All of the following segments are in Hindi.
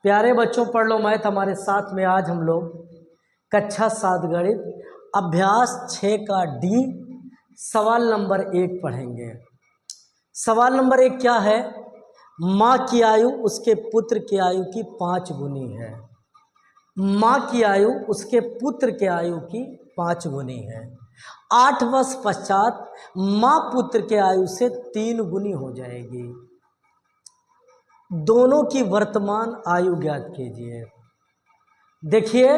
प्यारे बच्चों, पढ़ लो मैथ हमारे साथ में। आज हम लोग कक्षा 7 गणित अभ्यास 6 का डी सवाल नंबर 1 पढ़ेंगे। सवाल नंबर 1 क्या है? माँ की आयु उसके पुत्र की आयु की 5 गुनी है। माँ की आयु उसके पुत्र के आयु की 5 गुनी है। 8 वर्ष पश्चात माँ पुत्र के आयु से 3 गुनी हो जाएगी। दोनों की वर्तमान आयु ज्ञात कीजिए। देखिए,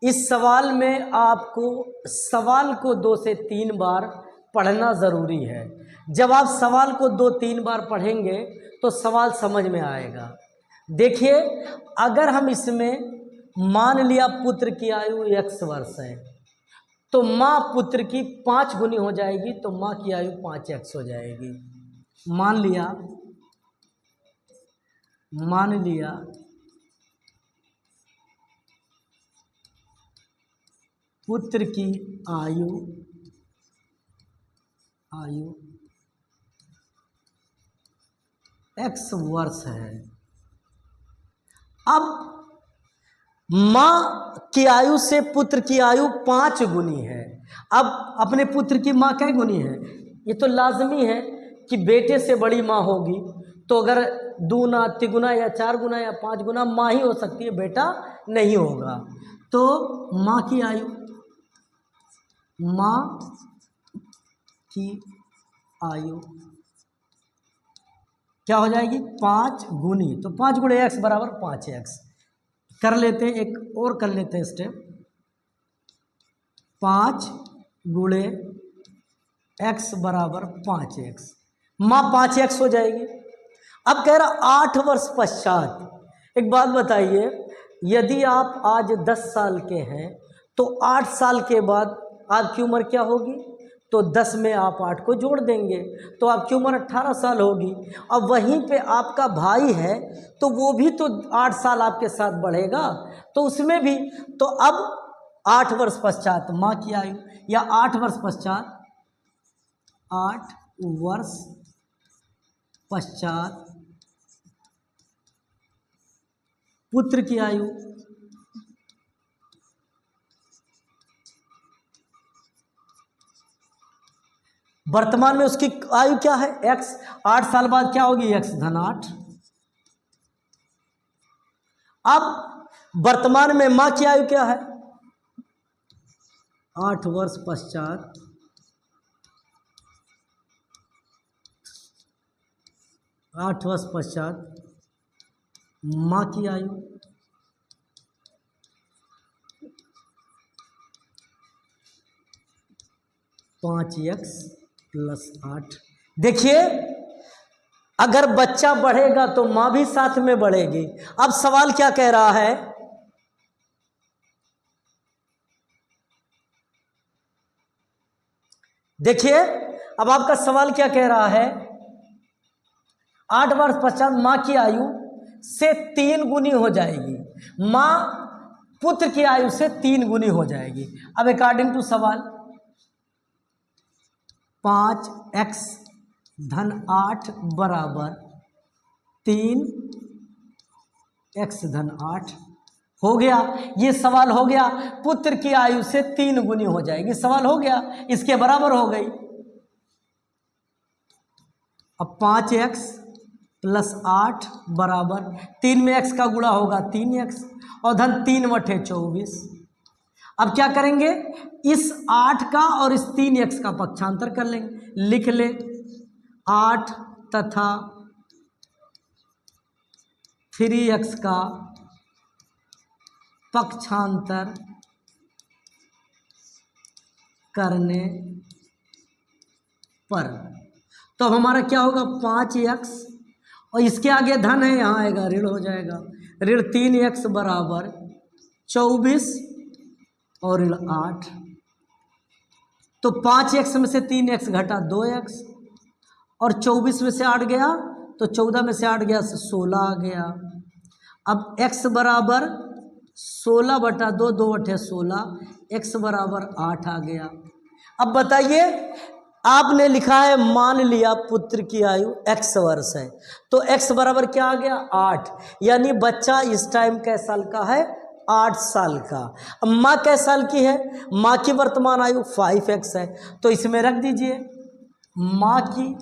इस सवाल में आपको सवाल को 2 से 3 बार पढ़ना ज़रूरी है। जब आप सवाल को 2-3 बार पढ़ेंगे तो सवाल समझ में आएगा। देखिए, अगर हम इसमें मान लिया पुत्र की आयु x वर्ष है, तो माँ पुत्र की 5 गुनी हो जाएगी, तो माँ की आयु 5x हो जाएगी। मान लिया पुत्र की आयु x वर्ष है। अब माँ की आयु से पुत्र की आयु 5 गुनी है। अब अपने पुत्र की माँ कै गुनी है? ये तो लाजमी है कि बेटे से बड़ी माँ होगी, तो अगर 2 गुना 3 गुना या 4 गुना या 5 गुना माँ ही हो सकती है, बेटा नहीं होगा। तो माँ की आयु क्या हो जाएगी? 5 गुनी। तो 5 गुणे x बराबर 5x। कर लेते हैं, एक और कर लेते हैं स्टेप। 5 गुणे x बराबर 5x। माँ 5x हो जाएगी। अब कह रहा 8 वर्ष पश्चात। एक बात बताइए, यदि आप आज 10 साल के हैं तो 8 साल के बाद आपकी उम्र क्या होगी? तो 10 में आप 8 को जोड़ देंगे तो आपकी उम्र 18 साल होगी। अब वहीं पे आपका भाई है तो वो भी तो 8 साल आपके साथ बढ़ेगा, तो उसमें भी। तो अब 8 वर्ष पश्चात माँ की आयु, या 8 वर्ष पश्चात पुत्र की आयु वर्तमान में उसकी आयु क्या है? x। 8 साल बाद क्या होगी? x धन 8। अब वर्तमान में माँ की आयु क्या है? 8 वर्ष पश्चात माँ की आयु 5x + 8। देखिए, अगर बच्चा बढ़ेगा तो माँ भी साथ में बढ़ेगी। अब सवाल क्या कह रहा है? देखिए, अब आपका सवाल क्या कह रहा है? 8 वर्ष पश्चात माँ की आयु से 3 गुनी हो जाएगी। माँ पुत्र की आयु से 3 गुनी हो जाएगी। अब अकॉर्डिंग टू सवाल 5x धन 8 बराबर 3x धन 8 हो गया। ये सवाल हो गया, पुत्र की आयु से 3 गुनी हो जाएगी। सवाल हो गया, इसके बराबर हो गई। अब 5x + 8 बराबर 3 में x का गुणा होगा 3x और धन 3 बटे 24। अब क्या करेंगे? इस 8 का और इस 3x का पक्षांतर कर लेंगे। लिख ले 8 तथा 3x का पक्षांतर करने पर। तो अब हमारा क्या होगा? 5x और इसके आगे धन है, यहाँ आएगा ऋण हो जाएगा। ऋण 3x बराबर 24 और ऋण 8। तो 5x में से 3x घटा 2x और 24 में से 8 गया तो 14 में से 8 गया 16 आ गया। अब x बराबर 16 बटा 2 बटे 16, x बराबर 8 आ गया। अब बताइए, आपने लिखा है मान लिया पुत्र की आयु x वर्ष है, तो x बराबर क्या आ गया 8, यानी बच्चा इस टाइम कै साल का है 8 साल का। अब माँ कै साल की है, माँ की वर्तमान आयु 5x है, तो इसमें रख दीजिए माँ की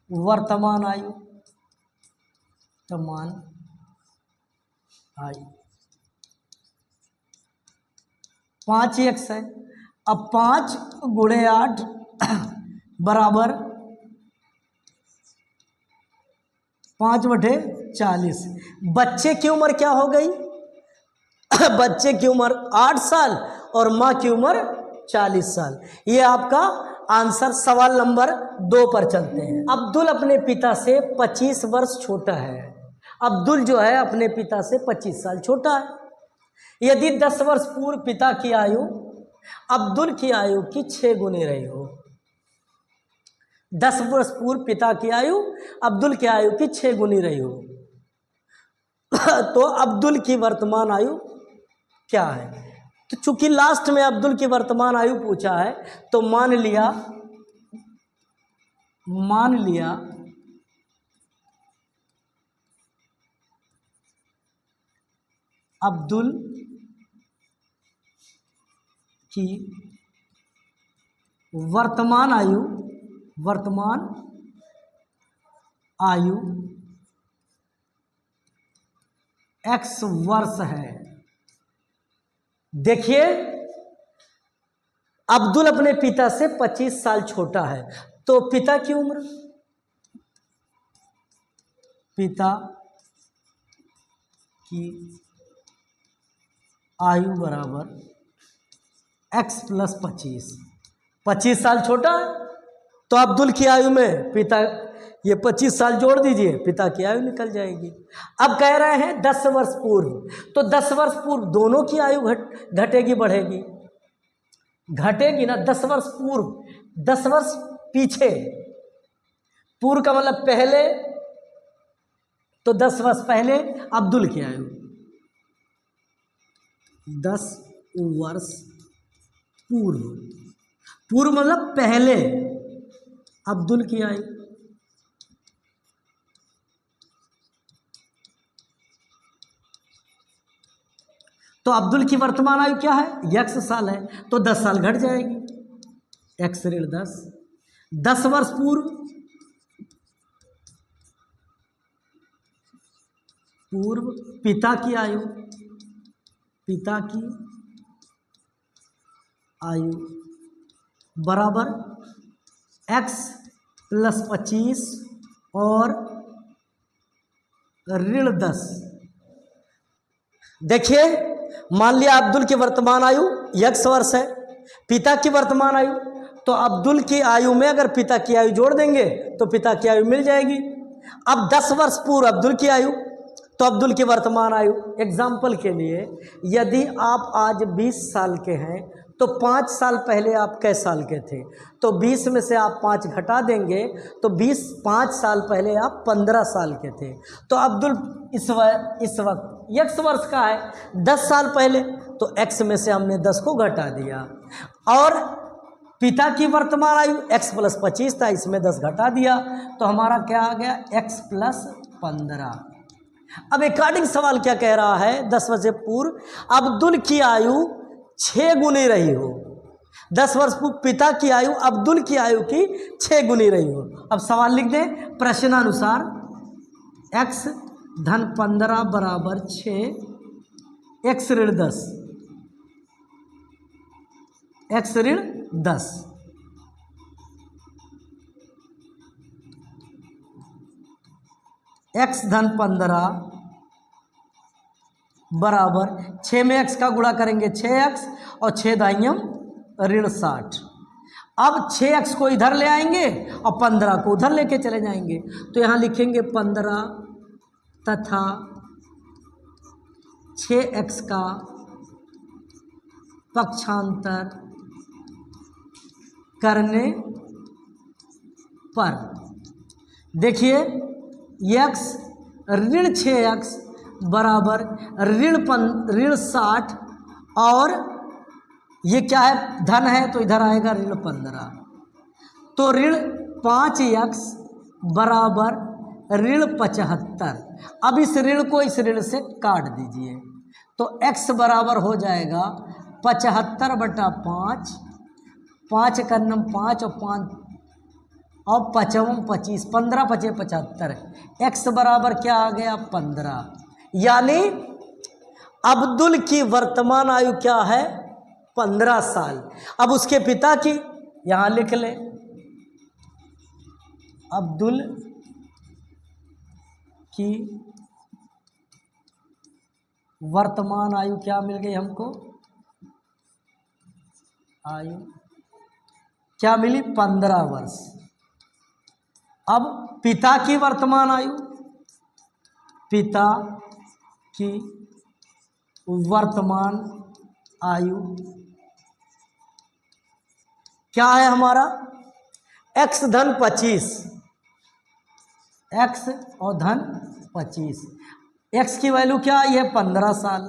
वर्तमान आयु, वर्तमान आयु 5x है। अब 5 गुणे 8 बराबर 5/40। बच्चे की उम्र क्या हो गई बच्चे की उम्र 8 साल और माँ की उम्र 40 साल। ये आपका आंसर सवाल नंबर 2 पर चलते हैं। अब्दुल अपने पिता से 25 वर्ष छोटा है। अब्दुल जो है अपने पिता से 25 साल छोटा है। यदि 10 वर्ष पूर्व पिता की आयु अब्दुल की आयु की 6 गुनी रही हो, 10 वर्ष पूर्व पिता की आयु अब्दुल की आयु की 6 गुनी रही हो तो अब्दुल की वर्तमान आयु क्या है। तो चूंकि लास्ट में अब्दुल की वर्तमान आयु पूछा है, तो मान लिया अब्दुल की वर्तमान आयु x वर्ष है। देखिए अब्दुल अपने पिता से 25 साल छोटा है, तो पिता की उम्र, पिता की आयु बराबर x + 25 साल छोटा है, तो अब्दुल की आयु में पिता ये 25 साल जोड़ दीजिए, पिता की आयु निकल जाएगी। अब कह रहे हैं 10 वर्ष पूर्व, तो 10 वर्ष पूर्व दोनों की आयु घटेगी बढ़ेगी, घटेगी ना। 10 वर्ष पूर्व, 10 वर्ष पीछे, पूर्व का मतलब पहले, तो 10 वर्ष पहले अब्दुल की आयु 10 वर्ष पूर्व मतलब पहले अब्दुल की आयु, तो अब्दुल की वर्तमान आयु क्या है x साल है, तो 10 साल घट जाएगी, x ऋण 10। 10 वर्ष पूर्व पिता की आयु बराबर x + 25 और ऋण 10। देखिए मान लिया अब्दुल की वर्तमान आयु x वर्ष है, पिता की वर्तमान आयु, तो अब्दुल की आयु में अगर पिता की आयु जोड़ देंगे तो पिता की आयु मिल जाएगी। अब 10 वर्ष पूर्व अब्दुल की आयु, तो अब्दुल की वर्तमान आयु, एग्जाम्पल के लिए यदि आप आज 20 साल के हैं तो 5 साल पहले आप कै साल के थे, तो 20 में से आप 5 घटा देंगे तो 5 साल पहले आप 15 साल के थे। तो अब्दुल इस वक्त x वर्ष का है 10 साल पहले, तो x में से हमने 10 को घटा दिया, और पिता की वर्तमान आयु x + 25 था, इसमें 10 घटा दिया, तो हमारा क्या आ गया x + 15। अब अकॉर्डिंग सवाल क्या कह रहा है, 10 वर्ष से पूर्व अब्दुल की आयु 6 गुनी रही हो, 10 वर्ष पूर्व पिता की आयु अब्दुल की आयु की 6 गुनी रही हो। अब सवाल लिख दें प्रश्नानुसार, x धन 15 बराबर 6, x ऋण 10, x ऋण 10। x धन 15 बराबर 6 में x का गुणा करेंगे 6x और 6 दाइयम ऋण 60। अब 6x को इधर ले आएंगे और 15 को उधर लेके चले जाएंगे, तो यहाँ लिखेंगे 15 तथा 6x का पक्षांतर करने पर, देखिए x ऋण 6x बराबर ऋण 60 और ये क्या है, धन है, तो इधर आएगा ऋण 15। तो ऋण 5x बराबर ऋण 75। अब इस ऋण को इस ऋण से काट दीजिए, तो x बराबर हो जाएगा 75/5, 5 का नम 5 और 5 और 5 25, 15 5 75। x बराबर क्या आ गया, 15। यानी अब्दुल की वर्तमान आयु क्या है, 15 साल। अब उसके पिता की यहां लिख ले, अब्दुल की वर्तमान आयु क्या मिल गई हमको, आयु क्या मिली, 15 वर्ष। अब पिता की वर्तमान आयु, पिता की वर्तमान आयु क्या है हमारा, x धन 25, x और धन 25। x की वैल्यू क्या आई है, 15 साल,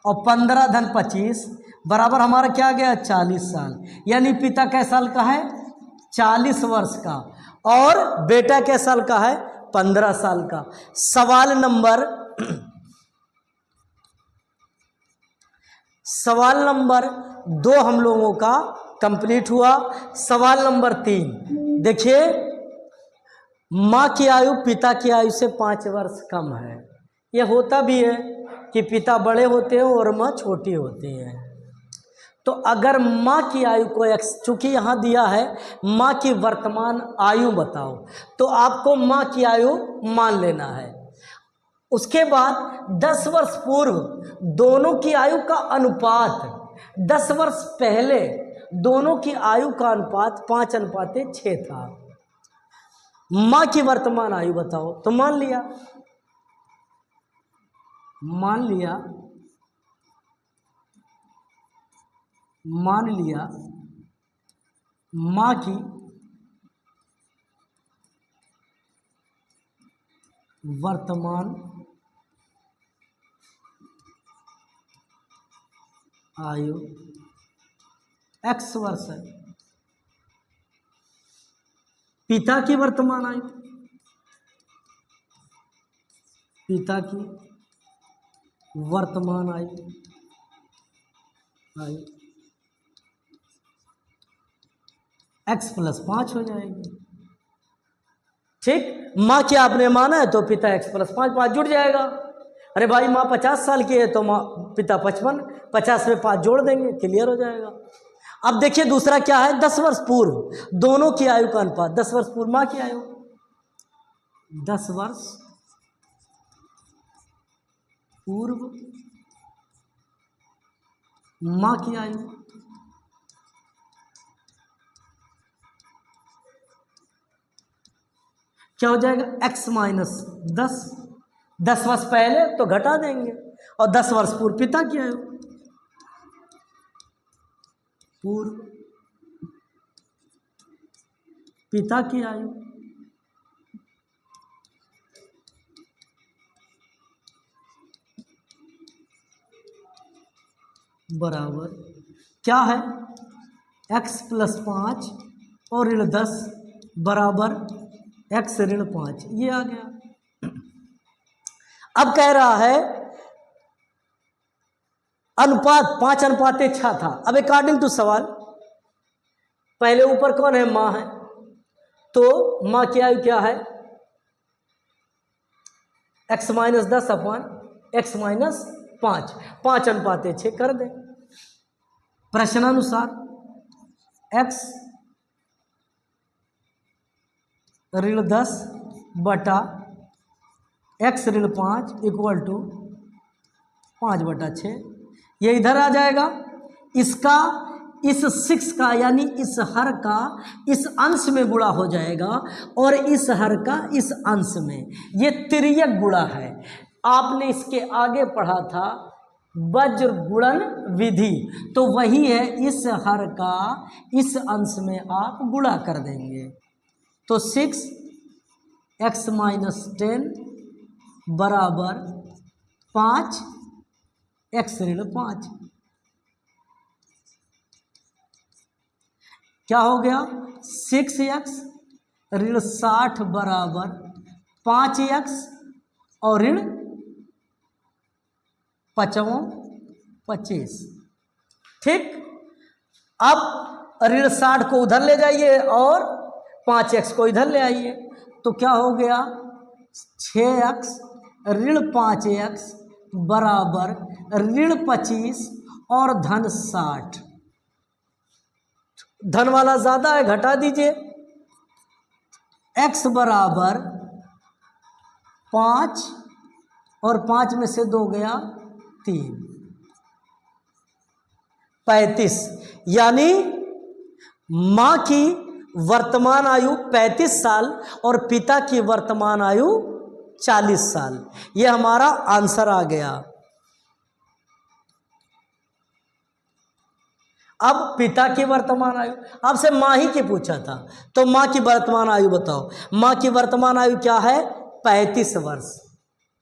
और 15 धन 25 बराबर हमारा क्या गया, 40 साल। यानी पिता कै साल का है, 40 वर्ष का, और बेटा कै साल का है, 15 साल का। सवाल नंबर 2 हम लोगों का कंप्लीट हुआ। सवाल नंबर 3 देखिए, माँ की आयु पिता की आयु से 5 वर्ष कम है। यह होता भी है कि पिता बड़े होते हैं और माँ छोटी होती है। तो अगर माँ की आयु को चूंकि यहाँ दिया है माँ की वर्तमान आयु बताओ, तो आपको माँ की आयु मान लेना है। उसके बाद 10 वर्ष पूर्व दोनों की आयु का अनुपात, 10 वर्ष पहले दोनों की आयु का अनुपात 5:6 था। माँ की वर्तमान आयु बताओ, तो मान लिया माँ की वर्तमान आयु x वर्ष है, पिता की वर्तमान आयु, पिता की वर्तमान आयु x + 5 हो जाएगी। ठीक, माँ की आपने माना है तो पिता x + 5, 5 जुड़ जाएगा। अरे भाई माँ 50 साल की है तो माँ पिता 55, 50 में 5 जोड़ देंगे, क्लियर हो जाएगा। अब देखिए दूसरा क्या है, 10 वर्ष पूर्व दोनों की आयु का अनुपात। 10 वर्ष पूर्व माँ की आयु, 10 वर्ष पूर्व माँ की आयु क्या हो जाएगा, x - 10। 10 वर्ष पहले तो घटा देंगे, और 10 वर्ष पूर्व पिता की आयु, पूर्व पिता की आयु बराबर क्या है, x + 5 और ऋण 10 बराबर x ऋण 5। ये आ गया। अब कह रहा है अनुपात 5:6 था। अब अकॉर्डिंग टू सवाल, पहले ऊपर कौन है, माँ है, तो माँ की आयु क्या है, x - 10 अपन x - 5, 5:6 कर दे। प्रश्नानुसार x ऋण 10 बटा x ऋण 5 = 5/6। ये इधर आ जाएगा, इसका इस 6 का यानी इस हर का इस अंश में गुणा हो जाएगा, और इस हर का इस अंश में। ये तिर्यक गुणा है। आपने इसके आगे पढ़ा था वज्र गुणन विधि, तो वही है, इस हर का इस अंश में आप गुणा कर देंगे। तो 6x - 10 बराबर 5 x ऋण 5। क्या हो गया 6x ऋण 60 बराबर 5x और ऋण 25। ठीक, अब ऋण 60 को उधर ले जाइए और 5x को इधर ले आइए, तो क्या हो गया 6x ऋण 5x बराबर ऋण 25 और धन 60। धन वाला ज्यादा है, घटा दीजिए। x बराबर 5 और 5 में से 2 गया 3, 35। यानी मां की वर्तमान आयु 35 साल और पिता की वर्तमान आयु 40 साल। यह हमारा आंसर आ गया। अब पिता की वर्तमान आयु, आपसे मां ही की पूछा था, तो मां की वर्तमान आयु बताओ। मां की वर्तमान आयु क्या है 35 वर्ष।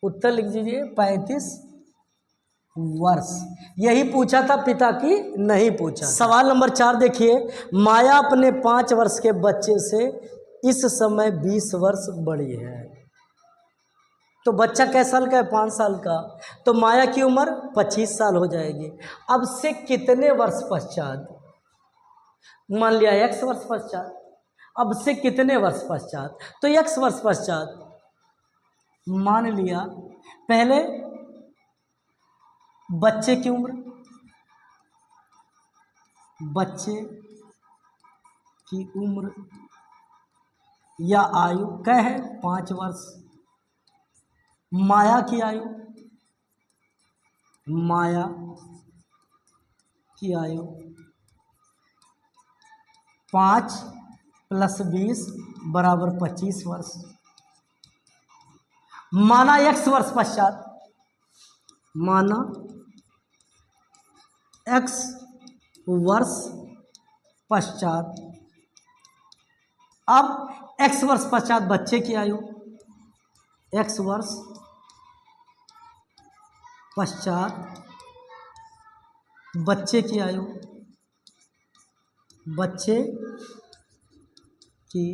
उत्तर लिख दीजिए 35 वर्ष। यही पूछा था, पिता की नहीं पूछा। सवाल नंबर 4 देखिए, माया अपने 5 वर्ष के बच्चे से इस समय 20 वर्ष बड़ी है। तो बच्चा कैसे साल का है 5 साल का, तो माया की उम्र 25 साल हो जाएगी। अब से कितने वर्ष पश्चात, मान लिया x वर्ष पश्चात, अब से कितने वर्ष पश्चात, तो x वर्ष पश्चात मान लिया। पहले बच्चे की उम्र, बच्चे की उम्र या आयु क्या है 5 वर्ष। माया की आयु, माया की आयु 5 + 20 बराबर 25 वर्ष। माना x वर्ष पश्चात, माना x वर्ष पश्चात। अब x वर्ष पश्चात बच्चे की आयु, x वर्ष पश्चात बच्चे की आयु, बच्चे की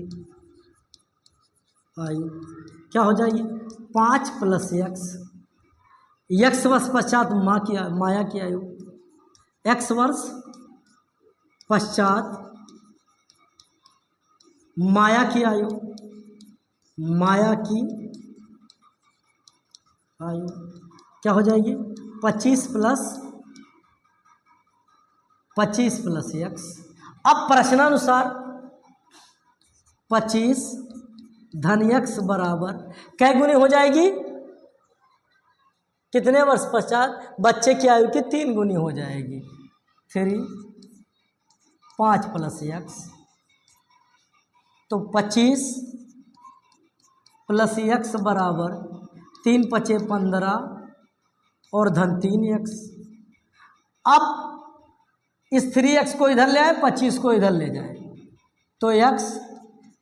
आयु क्या हो जाएगी 5 + x वर्ष पश्चात माया की आयु, x वर्ष पश्चात माया की आयु, माया की आयु क्या हो जाएगी 25 + x। अब प्रश्नानुसार 25 धन x बराबर कै गुनी हो जाएगी, कितने वर्ष पश्चात, बच्चे की आयु की 3 गुनी हो जाएगी। 3 5 + x, तो 25 + x बराबर 3 × 5 = 15 और धन 3x। अब इस 3x को इधर ले आए, 25 को इधर ले जाए, तो x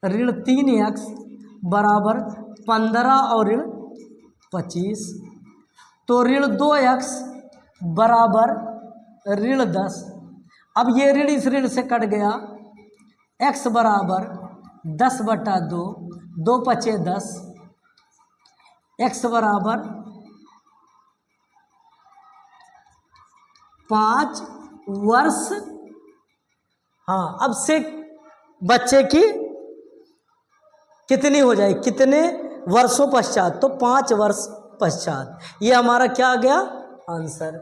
ऋण 3x बराबर 15 और ऋण 25, तो ऋण 2x बराबर ऋण 10। अब ये ऋण इस ऋण से कट गया, x बराबर 10/2, 2 × 5 = 10, x बराबर 5 वर्ष। हाँ, अब से बच्चे की कितनी हो जाएगी, कितने वर्षों पश्चात, तो 5 वर्ष पश्चात। ये हमारा क्या आ गया आंसर।